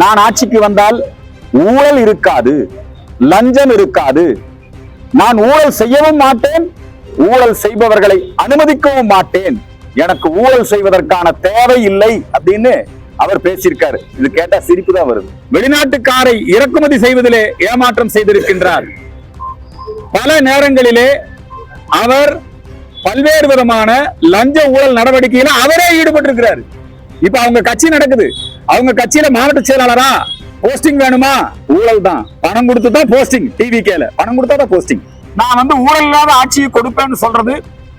நான் ஆட்சிக்கு வந்தால் ஊழல் இருக்காது, லஞ்சம் இருக்காது, நான் ஊழல் செய்யவும் மாட்டேன், ஊழல் செய்பவர்களை அனுமதிக்கவும் மாட்டேன், எனக்கு ஊழல் செய்வதற்கான தேவை இல்லை அப்படின்னு அவர் பேசியிருக்காரு. இது கேட்டா சிரிப்பு தான் வருது. வெளிநாட்டு காரை இறக்குமதி செய்வதிலே ஏமாற்றம் செய்திருக்கின்றார். பல நேரங்களிலே அவர் பல்வேறு விதமான லஞ்ச ஊழல் நடவடிக்கையில அவரே ஈடுபட்டிருக்கிறார். இப்ப அவங்க கட்சி நடக்குது, அவங்க கட்சியில மாவட்ட செயலாளரா போஸ்டிங் வேணுமா? ஊழல் தான், பணம் கொடுத்து தான் போஸ்டிங். டிவிகேல பணம் கொடுத்தா தான் போஸ்டிங். நான் ஊழல் இல்லாத ஆட்சியை கொடுப்பேன்னு சொல்றது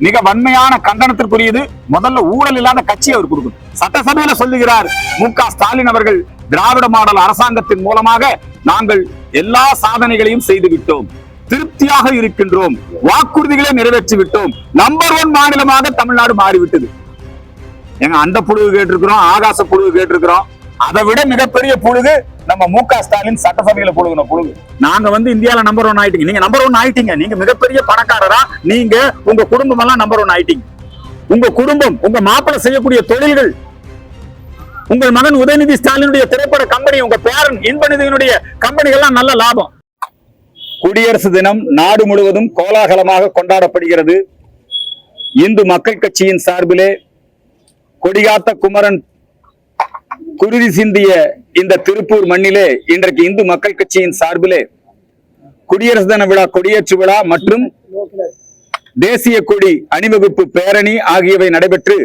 மிக வன்மையான கண்டனத்திற்குரியது. முதல்ல ஊழல் இல்லாத கட்சி அவர் கொடுக்கணும். சட்டசபையில சொல்லுகிறார் மு.க. ஸ்டாலின் அவர்கள், திராவிட மாடல் அரசாங்கத்தின் மூலமாக நாங்கள் எல்லா சாதனைகளையும் செய்து விட்டோம், திருப்தியாக இருக்கின்றோம், வாக்குறுதிகளை நிறைவேற்றி விட்டோம், நம்பர் 1 மாநிலமாக தமிழ்நாடு மாறிவிட்டது. எங்க அந்த புழுகு கேட்டிருக்கிறோம், ஆகாச புழுகு கேட்டிருக்கிறோம். அதை விட மிகப்பெரிய புழுகு நம்ம மு.க. ஸ்டாலின் சட்டசபையில புழுகுன புழுகு. நாங்க இந்தியால நம்பர் 1 ஆயிட்டீங்க, நீங்க நம்பர் 1 ஆயிட்டீங்க, நீங்க மிகப்பெரிய பணக்காரரா, நீங்க உங்க குடும்பம் எல்லாம் நம்பர் 1 ஆயிட்டீங்க. உங்க குடும்பம், உங்க மாப்பிள்ளை செய்யக்கூடிய தொழில்கள், உங்கள் மகன் உதயநிதி ஸ்டாலினுடைய திரைப்பட கம்பெனி, உங்க பேரன் இன்பநிதியினுடைய கம்பெனிகள்லாம் நல்ல லாபம். குடியரசு தினம் நாடு முழுவதும் கோலாகலமாக கொண்டாடப்படுகிறது. இந்து மக்கள் கட்சியின் சார்பிலே கொடிகாத்த குமரன் குருதி சிந்திய இந்த திருப்பூர் மண்ணிலே இன்றைக்கு இந்து மக்கள் கட்சியின் சார்பிலே குடியரசு தின விழா, கொடியேற்று விழா மற்றும் தேசிய கொடி அணிவகுப்பு பேரணி ஆகியவை நடைபெற்று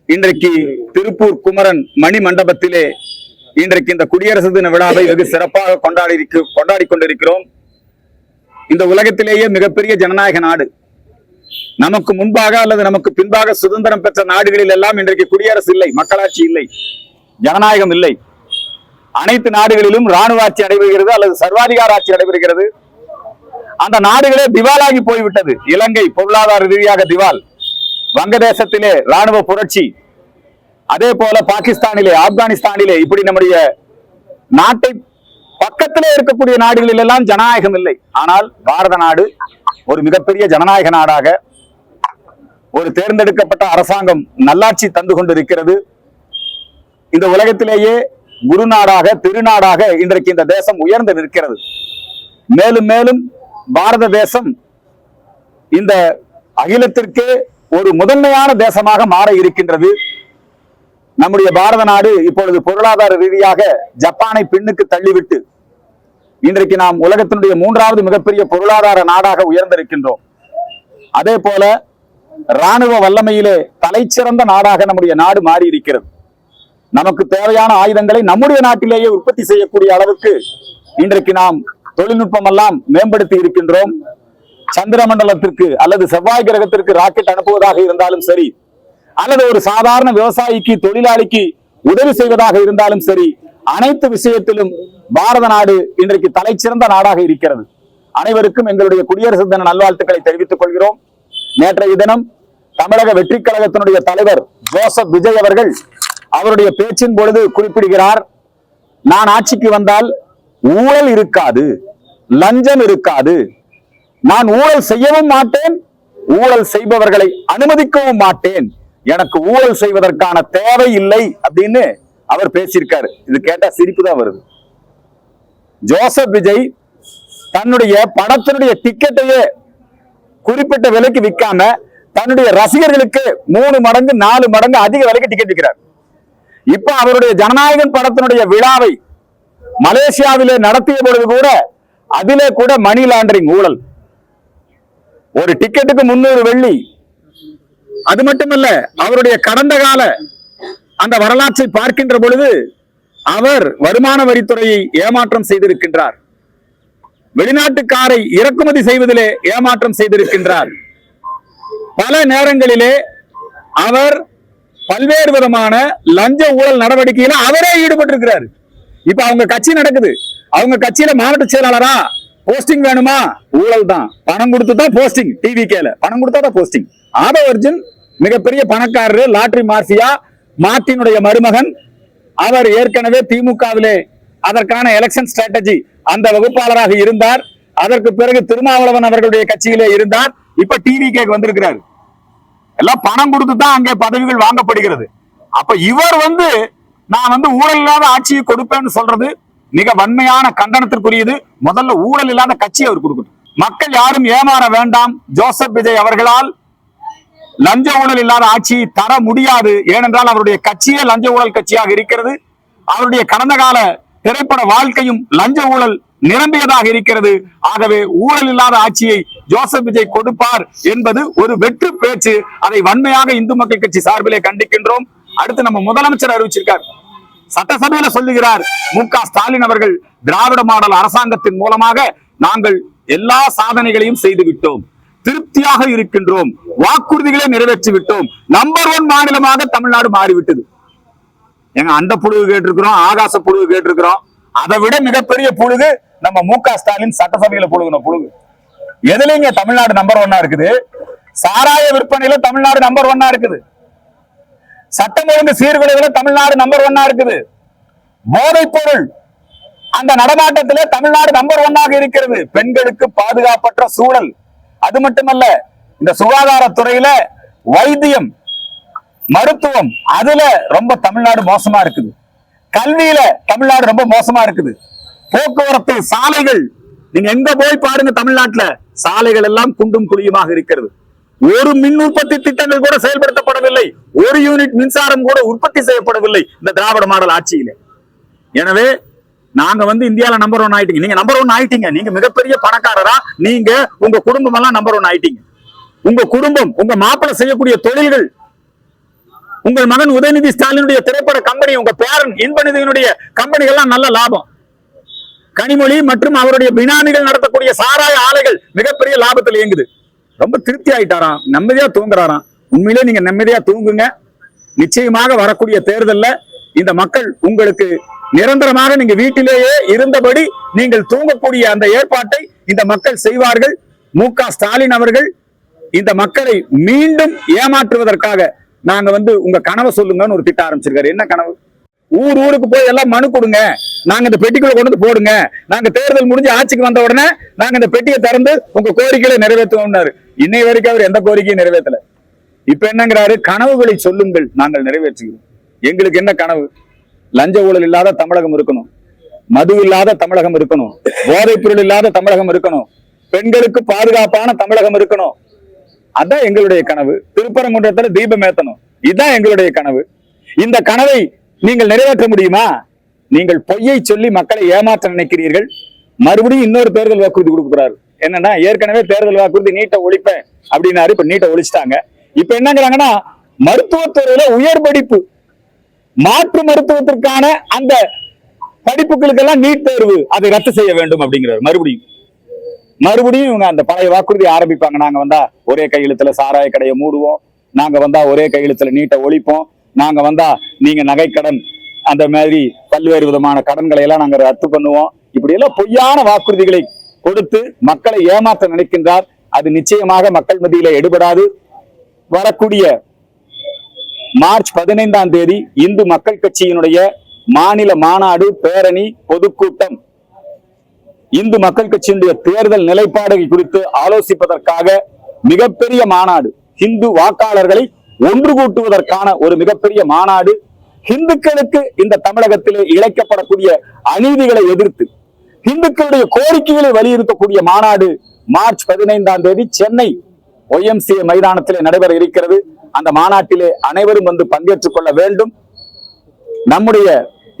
இன்றைக்கு திருப்பூர் குமரன் மணி மண்டபத்திலே இன்றைக்கு இந்த குடியரசு தின விழாவை வெகு சிறப்பாக கொண்டாடி கொண்டிருக்கிறோம். இந்த உலகத்திலேயே மிகப்பெரிய ஜனநாயக நாடு. நமக்கு முன்பாக அல்லது நமக்கு பின்பாக சுதந்திரம் பெற்ற நாடுகளில் எல்லாம் இன்றைக்கு குடியரசு இல்லை, மக்களாட்சி இல்லை, ஜனநாயகம் இல்லை. அனைத்து நாடுகளிலும் ராணுவ ஆட்சி நடைபெறுகிறது அல்லது சர்வாதிகார ஆட்சி நடைபெறுகிறது. அந்த நாடுகளே திவாலாகி போய்விட்டது. இலங்கை பொருளாதார ரீதியாக திவால், வங்கதேசத்திலே ராணுவ புரட்சி, அதே போல பாகிஸ்தானிலே, ஆப்கானிஸ்தானிலே, இப்படி நம்முடைய நாட்டை பக்கத்திலே இருக்கக்கூடிய நாடுகளில் எல்லாம் ஜனநாயகம் இல்லை. ஆனால் பாரத நாடு ஒரு மிகப்பெரிய ஜனநாயக நாடாக, ஒரு தேர்ந்தெடுக்கப்பட்ட அரசாங்கம் நல்லாட்சி தந்து கொண்டிருக்கிறது. இந்த உலகத்திலேயே குருநாடாக, திருநாடாக இன்றைக்கு இந்த தேசம் உயர்ந்து நிற்கிறது. மேலும் மேலும் பாரத தேசம் இந்த அகிலத்திற்கு ஒரு முதன்மையான தேசமாக மாற இருக்கின்றது. நம்முடைய பாரத நாடு இப்பொழுது பொருளாதார ரீதியாக ஜப்பானை பின்னுக்கு தள்ளிவிட்டு இன்றைக்கு நாம் உலகத்தினுடைய 3வது மிகப்பெரிய பொருளாதார நாடாக உயர்ந்திருக்கின்றோம். அதே போல ராணுவ வல்லமையிலே தலைச்சிறந்த நாடாக நம்முடைய நாடு மாறி இருக்கிறது. நமக்கு தேவையான ஆயுதங்களை நம்முடைய நாட்டிலேயே உற்பத்தி செய்யக்கூடிய அளவுக்கு இன்றைக்கு நாம் தொழில்நுட்பம் எல்லாம் மேம்படுத்தி இருக்கின்றோம். சந்திர மண்டலத்திற்கு அல்லது செவ்வாய் கிரகத்திற்கு ராக்கெட் அனுப்புவதாக இருந்தாலும் சரி, அல்லது ஒரு சாதாரண விவசாயிக்கு, தொழிலாளிக்கு உதவி செய்வதாக இருந்தாலும் சரி, அனைத்து விஷயத்திலும் பாரத நாடு இன்றைக்கு தலைச்சிறந்த நாடாக இருக்கிறது. அனைவருக்கும் எங்களுடைய குடியரசு தின நல்வாழ்த்துக்களை தெரிவித்துக் கொள்கிறோம். நேற்றைய தினம் தமிழக வெற்றி கழகத்தினுடைய தலைவர் ஜோசப் விஜய் அவர்கள் அவருடைய பேச்சின் பொழுது குறிப்பிடுகிறார், நான் ஆட்சிக்கு வந்தால் ஊழல் இருக்காது, லஞ்சம் இருக்காது, நான் ஊழல் செய்யவும் மாட்டேன், ஊழல் செய்பவர்களை அனுமதிக்கவும் மாட்டேன், எனக்கு ஊழல் செய்வதற்கான தேவை இல்லை அப்படின்னு அவர் பேசியிருக்காரு. இது கேட்டா சிரிப்பு தான் வருது. ஜோசப் விஜய் தன்னுடைய படத்தினுடைய டிக்கெட்டையே குறிப்பிட்ட விலைக்கு விற்காம தன்னுடைய ரசிகர்களுக்கு 3 மடங்கு 4 மடங்கு அதிக விலைக்கு டிக்கெட் விற்கிறார். இப்ப அவருடைய ஜனநாயகன் படத்தினுடைய விழாவை மலேசியாவிலே நடத்திய பொழுது கூட அதிலே கூட மணி லாண்டரிங் ஊழல். ஒரு டிக்கெட்டுக்கு 300 வெள்ளி. அது மட்டுமல்ல, அவருடைய கடந்த கால அந்த வரலாற்றை பார்க்கின்ற பொழுது அவர் வருமான வரித்துறையை ஏமாற்றம் செய்திருக்கின்றார். வெளிநாட்டு காரை இறக்குமதி செய்வதிலே ஏமாற்றம் செய்திருக்கின்றார். பல நேரங்களிலே அவர் பல்வேறு விதமான லஞ்ச ஊழல் நடவடிக்கையில அவரே ஈடுபட்டிருக்கிறார். இப்ப அவங்க கட்சி நடக்குது, அவங்க கட்சியில மாவட்ட செயலாளரா போஸ்டிங் வேணுமா? ஊழல் தான், பணம் கொடுத்து தான் போஸ்டிங். டிவிகேல பணம் கொடுத்தா தான் போஸ்டிங். ஆதவர்ஜுன் மிகப்பெரிய பணக்காரரு, லாட்டரி மாஃபியா, மார்ட்டினுடைய மருமகன். அவர் ஏற்கனவே திமுகவிலே அதற்கான எலெக்ஷன் ஸ்ட்ராட்டஜி அந்த வகுப்பாளராக இருந்தார். அதற்கு பிறகு திருமாவளவன் அவர்களுடைய கட்சியிலே இருந்தார். இப்ப டிவிகேக்கு வந்திருக்கிறார். எல்லாம் பணம் கொடுத்து தான் அங்கே பதவிகள் வாங்கப்படுகிறது. அப்ப இவர் நான் ஊழல் இல்லாத ஆட்சியை கொடுப்பேன்னு சொல்றது மிக வன்மையான கண்டனத்திற்குரியது. முதல்ல ஊழல் இல்லாத கட்சியை அவர் கொடுக்கட்டும். மக்கள் யாரும் ஏமாற வேண்டாம். ஜோசப் விஜய் அவர்களால் லஞ்ச ஊழல் இல்லாத ஆட்சியை தர முடியாது. ஏனென்றால் அவருடைய கட்சியே லஞ்ச ஊழல் கட்சியாக இருக்கிறது. அவருடைய கடந்த கால திரைப்பட வாழ்க்கையும் லஞ்ச ஊழல் நிரம்பியதாக இருக்கிறது. ஆகவே ஊழல் இல்லாத ஆட்சியை ஜோசப் விஜய் கொடுப்பார் என்பது ஒரு வெற்று பேச்சு. அதை வன்மையாக இந்து மக்கள் கட்சி சார்பிலே கண்டிக்கின்றோம். அடுத்து நம்ம முதலமைச்சர் அறிவிச்சிருக்கார், சட்டசபையில சொல்லுகிறார், மு.க. ஸ்டாலின் அவர்கள் திராவிட மாடல் அரசாங்கத்தின் மூலமாக நாங்கள் எல்லா சாதனைகளையும் செய்து விட்டோம், திருப்தியாக இருக்கின்றோம், வாக்குறுதிகளை நிறைவேற்றி விட்டோம், நம்பர் 1 மாநிலமாக தமிழ்நாடு மாறிவிட்டது. எங்க அந்த புழுகு கேட்டிருக்கிறோம், ஆகாச புழுகு கேட்டிருக்கிறோம். அதை விட மிகப்பெரிய புழுகு நம்ம மு.க. ஸ்டாலின் சட்டசபையில புழுகுன புழுகு. எதுலங்க தமிழ்நாடு நம்பர் 1 இருக்குது? சாராய விற்பனையில தமிழ்நாடு நம்பர் 1 இருக்குது. சட்டம் ஒழுங்கு சீர்குலைவுல தமிழ்நாடு நம்பர் 1 இருக்குது. போதைப் பொருள் அந்த நடமாட்டத்திலே தமிழ்நாடு நம்பர் 1 இருக்கிறது. பெண்களுக்கு பாதுகாப்பற்ற சூழல், அது மட்டுமல்ல இந்த சுகாதாரத்துறையில வைத்தியம், மருத்துவம், அதுல ரொம்ப தமிழ்நாடு மோசமா இருக்குது. கல்வியில தமிழ்நாடு ரொம்ப மோசமா இருக்குது. போக்குவரத்து, சாலைகள், நீங்க எங்க போய் பாருங்க, தமிழ்நாட்டுல சாலைகள் எல்லாம் குண்டும் குழியுமாக இருக்கிறது. ஒரு மின் உற்பத்தி திட்டங்கள் கூட செயல்படுத்தப்படவில்லை. ஒரு யூனிட் மின்சாரம் கூட உற்பத்தி செய்யப்படவில்லை இந்த திராவிட மாடல் ஆட்சியில. எனவே நாங்க இந்தியால நம்பர் 1 ஆயிட்டீங்க. நீங்க நம்பர் 1 ஆயிட்டீங்க. நீங்க மிகப்பெரிய பணக்காரரா, நீங்க உங்க குடும்பம் எல்லாம் நம்பர் 1 ஆயிட்டீங்க. உங்க குடும்பம், உங்க மாப்பிள்ளை செய்யக்கூடிய தொழில்கள், உங்கள் மகன் உதயநிதி ஸ்டாலினுடைய திரைப்பட கம்பெனி, உங்க பேரன் இன்பநிதியினுடைய கம்பெனிகள் எல்லாம் நல்ல லாபம். கனிமொழி மற்றும் அவருடைய பினாமிகள் நடத்தக்கூடிய சாராய ஆலைகள் மிகப்பெரிய லாபத்தில் இயங்குது. ரொம்ப திருப்தி ஆயிட்டாராம், நிம்மதியா தூங்குறாராம். உண்மையிலே நீங்க நிம்மதியா தூங்குங்க. நிச்சயமாக வரக்கூடிய தேர்தல்ல இந்த மக்கள் உங்களுக்கு நிரந்தரமாக நீங்க வீட்டிலேயே இருந்தபடி நீங்கள் தூங்கக்கூடிய அந்த ஏற்பாட்டை இந்த மக்கள் செய்வார்கள். மு.க. ஸ்டாலின் அவர்கள் இந்த மக்களை மீண்டும் ஏமாற்றுவதற்காக நாங்க உங்க கனவை சொல்லுங்கன்னு ஒரு திட்டம் ஆரம்பிச்சிருக்காரு. என்ன கனவு? ஊருக்கு போய் எல்லாம் மனு கொடுங்க, நாங்க இந்த பெட்டிக்குள்ள கொண்டு வந்து போடுங்க, நாங்க தேர்தல் முடிஞ்சு ஆட்சிக்கு வந்த உடனே நாங்க இந்த பெட்டியை திறந்து உங்க கோரிக்கைகளை நிறைவேற்றுவோம்னாரு. இன்னை வரைக்கும் அவர் எந்த கோரிக்கையும் நிறைவேற்றல. இப்ப என்னங்கிறாரு? கனவுகளை சொல்லுங்கள், நாங்கள் நிறைவேற்றுகிறோம். எங்களுக்கு என்ன கனவு? லஞ்ச ஊழல் இல்லாத தமிழகம் இருக்கணும், மது இல்லாத தமிழகம் இருக்கணும், போதைப் பொருள் இல்லாத தமிழகம் இருக்கணும், பெண்களுக்கு பாதுகாப்பான தமிழகம் இருக்கணும். அதான் எங்களுடைய கனவு. திருப்பரங்குன்றத்துல தீபம் ஏத்தணும், இதுதான் எங்களுடைய கனவு. இந்த கனவை நீங்கள் நிறைவேற்ற முடியுமா? நீங்கள் பொய்யை சொல்லி மக்களை ஏமாற்ற நினைக்கிறீர்கள். மறுபடியும் இன்னொரு தேர்தல் வாக்குறுதி கொடுக்கிறாரு. என்னன்னா, ஏற்கனவே தேர்தல் வாக்குறுதி நீட்டை ஒழிப்பேன் அப்படின்னாரு. இப்ப நீட்டை ஒழிச்சிட்டாங்க. இப்ப என்னங்கிறாங்கன்னா, மருத்துவத்துறையில உயர் படிப்பு, மாற்று மருத்துவத்திற்கான அந்த படிப்புகளுக்கெல்லாம் நீட் தேர்வு அதை ரத்து செய்ய வேண்டும் அப்படிங்கிறார். மறுபடியும் இவங்க அந்த பழைய வாக்குறுதி ஆரம்பிப்பாங்க. நாங்க ஒரே கையெழுத்துல சாராய கடையை மூடுவோம், நாங்க ஒரே கையெழுத்துல நீட்டை ஒழிப்போம், நாங்க நீங்க நகைக்கடன் அந்த மாதிரி பல்வேறு விதமான கடன்களை எல்லாம் நாங்க ரத்து பண்ணுவோம். இப்படி எல்லாம் பொய்யான வாக்குறுதிகளை கொடுத்து மக்களை ஏமாற்ற நினைக்கின்றார். அது நிச்சயமாக மக்கள் மத்தியில எடுபடாது. வரக்கூடிய மார்ச் 15ஆம் தேதி இந்து மக்கள் கட்சியினுடைய மாநில மாநாடு, பேரணி, பொதுக்கூட்டம், இந்து மக்கள் கட்சியினுடைய தேர்தல் நிலைப்பாடு குறித்து ஆலோசிப்பதற்காக மிகப்பெரிய மாநாடு, இந்து வாக்காளர்களை ஒன்று கூட்டுவதற்கான ஒரு மிகப்பெரிய மாநாடு, இந்துக்களுக்கு இந்த தமிழகத்திலே இழைக்கப்படக்கூடிய அநீதிகளை எதிர்த்து இந்துக்களுடைய கோரிக்கைகளை வலியுறுத்தக்கூடிய மாநாடு மார்ச் 15ஆம் தேதி சென்னை YMCA மைதானத்திலே நடைபெற இருக்கிறது. அந்த மாநாட்டிலே அனைவரும் பங்கேற்றுக் கொள்ள வேண்டும். நம்முடைய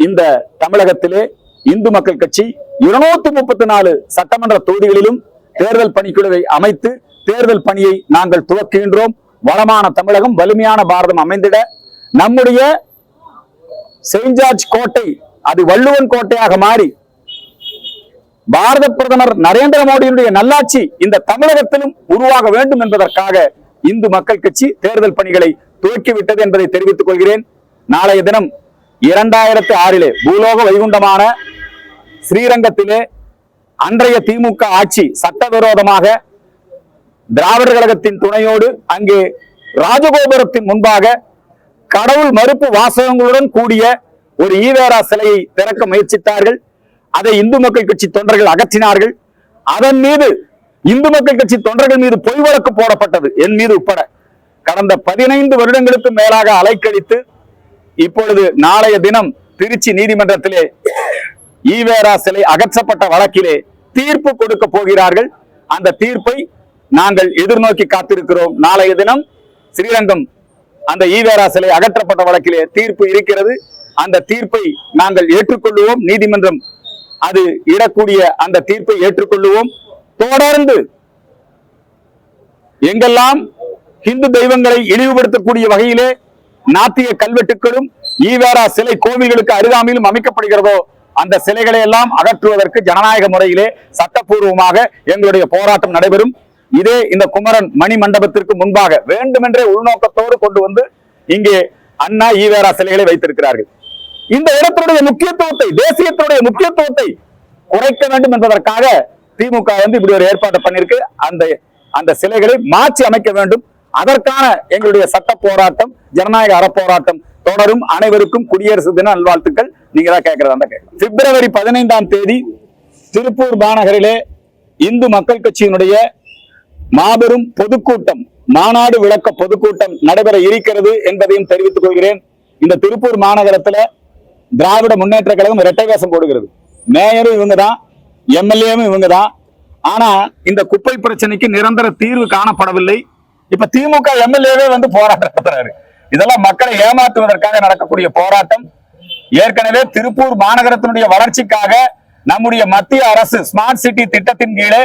இந்த தமிழகத்திலே இந்து மக்கள் கட்சி 234 சட்டமன்ற தொகுதிகளிலும் தேர்தல் பணிக்குழுவை அமைத்து தேர்தல் பணியை நாங்கள் துவக்குகின்றோம். வளமான தமிழகம், வலிமையான பாரதம் அமைந்திட நம்முடைய செயின்ட் ஜார்ஜ் கோட்டை அது வள்ளுவன் கோட்டையாக மாறி பாரத பிரதமர் நரேந்திர மோடியினுடைய நல்லாட்சி இந்த தமிழகத்திலும் உருவாக வேண்டும் என்பதற்காக இந்து மக்கள் கட்சி தேர்தல் பணிகளை துவக்கிவிட்டது என்பதை தெரிவித்துக் கொள்கிறேன். நாளைய தினம் 2006 பூலோக வைகுண்டமான ஸ்ரீரங்கத்திலே அன்றைய திமுக ஆட்சி சட்டவிரோதமாக திராவிடர் கழகத்தின் துணையோடு அங்கே ராஜகோபுரத்தின் முன்பாக கடவுள் மறுப்பு வாசகங்களுடன் கூடிய ஒரு ஈவேரா சிலையை திறக்க முயற்சித்தார்கள். அதை இந்து மக்கள் கட்சி தொண்டர்கள் அகற்றினார்கள். அதன் மீது இந்து மக்கள் கட்சி தொண்டர்கள் மீது பொய் வழக்கு போடப்பட்டது, என் மீது உட்பட. கடந்த 15 வருடங்களுக்கு மேலாக அலைக்கழித்து இப்பொழுது நாளைய தினம் திருச்சி நீதிமன்றத்திலே ஈவேரா சிலை அகற்றப்பட்ட வழக்கிலே தீர்ப்பு கொடுக்க போகிறார்கள். அந்த தீர்ப்பை நாங்கள் எதிர்நோக்கி காத்திருக்கிறோம். நாளைய தினம் ஸ்ரீரங்கம் அந்த ஈவேரா சிலை அகற்றப்பட்ட வழக்கிலே தீர்ப்பு இருக்கிறது. அந்த தீர்ப்பை நாங்கள் ஏற்றுக்கொள்ளுவோம். நீதிமன்றம் அது இடக்கூடிய அந்த தீர்ப்பை ஏற்றுக்கொள்ளுவோம். தொடர்ந்து எங்கெல்லாம் இந்து தெய்வங்களை இழிவுபடுத்தக்கூடிய வகையிலே நாத்திய கல்வெட்டுகளும் ஈவேரா சிலை கோவில்களுக்கு அருகாமையிலும் அமைக்கப்படுகிறதோ அந்த சிலைகளை எல்லாம் அகற்றுவதற்கு ஜனநாயக முறையிலே சட்டப்பூர்வமாக எங்களுடைய போராட்டம் நடைபெறும். இதே இந்த குமரன் மணி மண்டபத்திற்கு முன்பாக வேண்டுமென்றே உள்நோக்கத்தோடு கொண்டு வந்து இங்கே அண்ணா ஈவேரா சிலைகளை வைத்திருக்கிறார்கள். இந்த இடத்தினுடைய முக்கியத்துவத்தை, தேசியத்தினுடைய முக்கியத்துவத்தை குறைக்க வேண்டும் என்பதற்காக திமுக இப்படி ஒரு ஏற்பாடு பண்ணிருக்கு. அந்த சிலைகளை மாற்றி அமைக்க வேண்டும். அதற்கான எங்களுடைய சட்ட போராட்டம், ஜனநாயக அறப்போராட்டம் தொடரும். அனைவருக்கும் குடியரசு தின நல்வாழ்த்துக்கள். நீங்க தான் கேட்கறதா கேட்க. பிப்ரவரி 15ஆம் தேதி திருப்பூர் மாநகரிலே இந்து மக்கள் கட்சியினுடைய மாபெரும் பொதுக்கூட்டம், மாநாடு விளக்க பொதுக்கூட்டம் நடைபெற இருக்கிறது என்பதையும் தெரிவித்துக் கொள்கிறேன். இந்த திருப்பூர் மாநகரத்துல திராவிட முன்னேற்ற கழகம் இரட்டை வேஷம் போடுகிறது. மேயரும் இவங்கதான், எம்எல்ஏவும் இவங்கதான். ஆனா இந்த குப்பை பிரச்சனைக்கு நிரந்தர தீர்வு காணப்படவில்லை. இப்ப திமுக எம்எல்ஏவே போராட்டம் நடத்துறாரு. இதெல்லாம் மக்களை ஏமாற்றுவதற்காக நடக்கக்கூடிய போராட்டம். ஏற்கனவே திருப்பூர் மாநகரத்தினுடைய வளர்ச்சிக்காக நம்முடைய மத்திய அரசு ஸ்மார்ட் சிட்டி திட்டத்தின் கீழே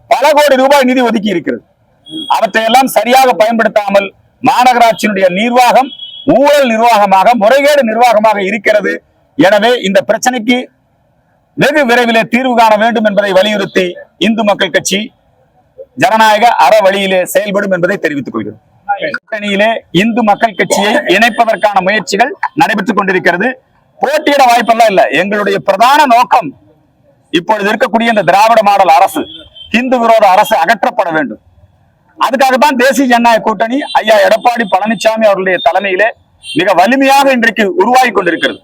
பல கோடி ரூபாய் நிதி ஒதுக்கி இருக்கிறது. அவற்றையெல்லாம் சரியாக பயன்படுத்தாமல் மாநகராட்சியினுடைய நிர்வாகம் ஊழல் நிர்வாகமாக, முறைகேடு நிர்வாகமாக இருக்கிறது. எனவே இந்த பிரச்சனைக்கு வெகு விரைவிலே தீர்வு காண வேண்டும் என்பதை வலியுறுத்தி இந்து மக்கள் கட்சி ஜனநாயக அற வழியிலே செயல்படும் என்பதை தெரிவித்துக் கொள்கிறோம். கூட்டணியிலே இந்து மக்கள் கட்சியை இணைப்பதற்கான முயற்சிகள் நடைபெற்றுக் கொண்டிருக்கிறது. போட்டியிட வாய்ப்பெல்லாம் இல்ல. எங்களுடைய பிரதான நோக்கம் இப்பொழுது இருக்கக்கூடிய இந்த திராவிட மாடல் அரசு, இந்து விரோத அரசு அகற்றப்பட வேண்டும். அதுக்காகத்தான் தேசிய ஜனநாயக கூட்டணி ஐயா எடப்பாடி பழனிசாமி அவர்களுடைய தலைமையிலே மிக வலிமையாக இன்றைக்கு உருவாகி கொண்டிருக்கிறது.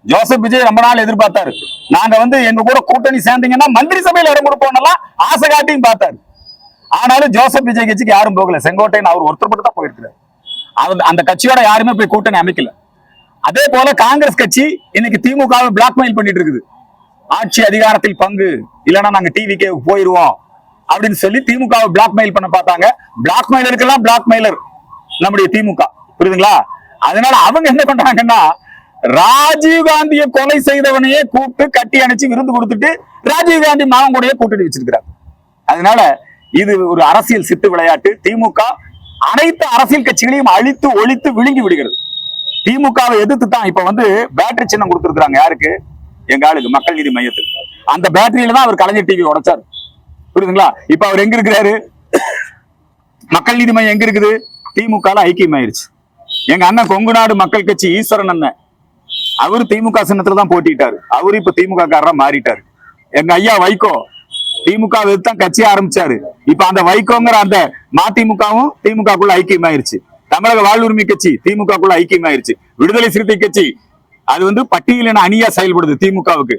ஜோசப் விஜய் ரொம்ப நாள் எதிர்பார்த்தாரு. நாங்க எங்க கூட கூட்டணி சேர்ந்தீங்கன்னா மந்திரி சபையில் இடம் கொடுப்போம் ஆசை காட்டியும் பார்த்தாரு. ஆனாலும் ஜோசப் விஜய் கட்சிக்கு யாரும் போகல. செங்கோட்டையன் அவர் ஒருத்தர் தான் போயிருக்கிறார். அந்த கட்சியோட யாருமே போய் கூட்டணி அமைக்கல. அதே போல காங்கிரஸ் கட்சி இன்னைக்கு திமுகவை பிளாக்மெயில் பண்ணிட்டு இருக்குது. ஆட்சி அதிகாரத்தில் பங்கு இல்லைன்னா நாங்க டிவிக்கு போயிருவோம் அப்படின்னு சொல்லி திமுகவை பிளாக்மெயில் பண்ண பார்த்தாங்க. பிளாக்மெயிலருக்கெல்லாம் பிளாக்மெயிலர் நம்முடைய திமுக, புரியுதுங்களா? அதனால அவங்க என்ன பண்றாங்கன்னா, ராஜீவ்காந்தியை கொலை செய்தவனையே கூப்பிட்டு கட்டி அணைச்சு விருந்து கொடுத்துட்டு ராஜீவ்காந்தி மகன் கூடயே கூட்டணி வச்சிருக்கிறார். அதனால இது ஒரு அரசியல் சித்து விளையாட்டு. திமுக அனைத்து அரசியல் கட்சிகளையும் அழித்து ஒழித்து விழுங்கி விடுகிறது. திமுகவை எதிர்த்து தான் இப்ப பேட்டரி சின்னம் கொடுத்திருக்காங்க. யாருக்கு? எங்க ஆளுக்கு, மக்கள் நீதி மையத்துக்கு. அந்த பேட்டரியில தான் அவர் கலைஞர் டிவி உடைச்சாரு, புரியுதுங்களா? இப்ப அவர் எங்க இருக்கிறாரு? மக்கள் நீதி மையம் எங்க இருக்குது? திமுக ஐக்கியம் ஆயிருச்சு. எங்க அண்ணன் கொங்கு நாடு மக்கள் கட்சி ஈஸ்வரன் அண்ணன், அவரு திமுக சின்னத்துல தான் போட்டிட்டாரு. அவரு இப்ப திமுக காரரா மாறிட்டாரு. எங்க ஐயா வைகோ திமுக தான் கட்சி ஆரம்பிச்சாரு. இப்ப அந்த வைகோங்கிற அந்த மதிமுகவும் திமுகக்குள்ள ஐக்கியம் ஆயிருச்சு. தமிழக வாழ்வுரிமை கட்சி திமுகக்குள்ள ஐக்கியம் ஆயிருச்சு. விடுதலை சிறுத்தை கட்சி அது பட்டியலின அணியா செயல்படுது திமுகவுக்கு.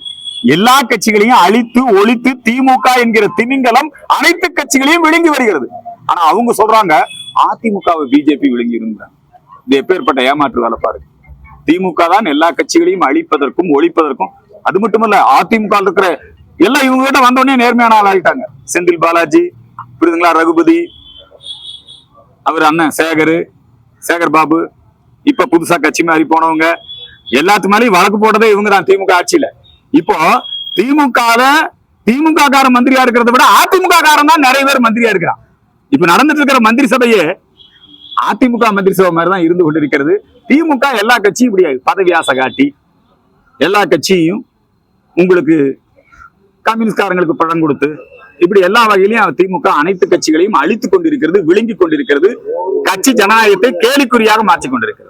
எல்லா கட்சிகளையும் அழித்து ஒழித்து திமுக என்கிற திமிங்கலம் அனைத்து கட்சிகளையும் விழுங்கி வருகிறது. ஆனா அவங்க சொல்றாங்க அதிமுகவை பிஜேபி விழுங்கி இருந்தாங்க. இது எப்பேற்பட்ட ஏமாற்று வேலை பாருங்க. திமுக தான் எல்லா கட்சிகளையும் அழிப்பதற்கும் ஒழிப்பதற்கும். அது மட்டுமல்ல, அதிமுக இருக்கிற எல்லாம் இவங்க கிட்ட வந்தோடனே நேர்மையான ஆள் ஆகிட்டாங்க. செந்தில் பாலாஜி, புரியுதுங்களா, ரகுபதி, அவர் அண்ணன் சேகர் பாபு, இப்ப புதுசா கட்சி மாறி போனவங்க எல்லாத்து மேலேயும் வழக்கு போட்டதே இவங்க தான் திமுக ஆட்சியில. இப்போ திமுக கார மந்திரியா இருக்கிறத விட அதிமுக காரன் தான் நிறைய பேர் மந்திரியா இருக்கிறான். இப்ப நடந்துட்டு இருக்கிற மந்திரி சபையே அதிமுக மந்திரி சபை மாதிரி தான் இருந்து கொண்டிருக்கிறது. திமுக எல்லா கட்சியும் இப்படி பதவி ஆசை காட்டி எல்லா கட்சியும் உங்களுக்கு கம்யூனிஸ்ட்காரங்களுக்கு பணம் கொடுத்து இப்படி எல்லா வகையிலையும் திமுக அனைத்து கட்சிகளையும் அழித்துக் கொண்டிருக்கிறது, விழுங்கி கொண்டிருக்கிறது. கட்சி ஜனநாயகத்தை கேலிக்குறியாக மாற்றிக் கொண்டிருக்கிறது.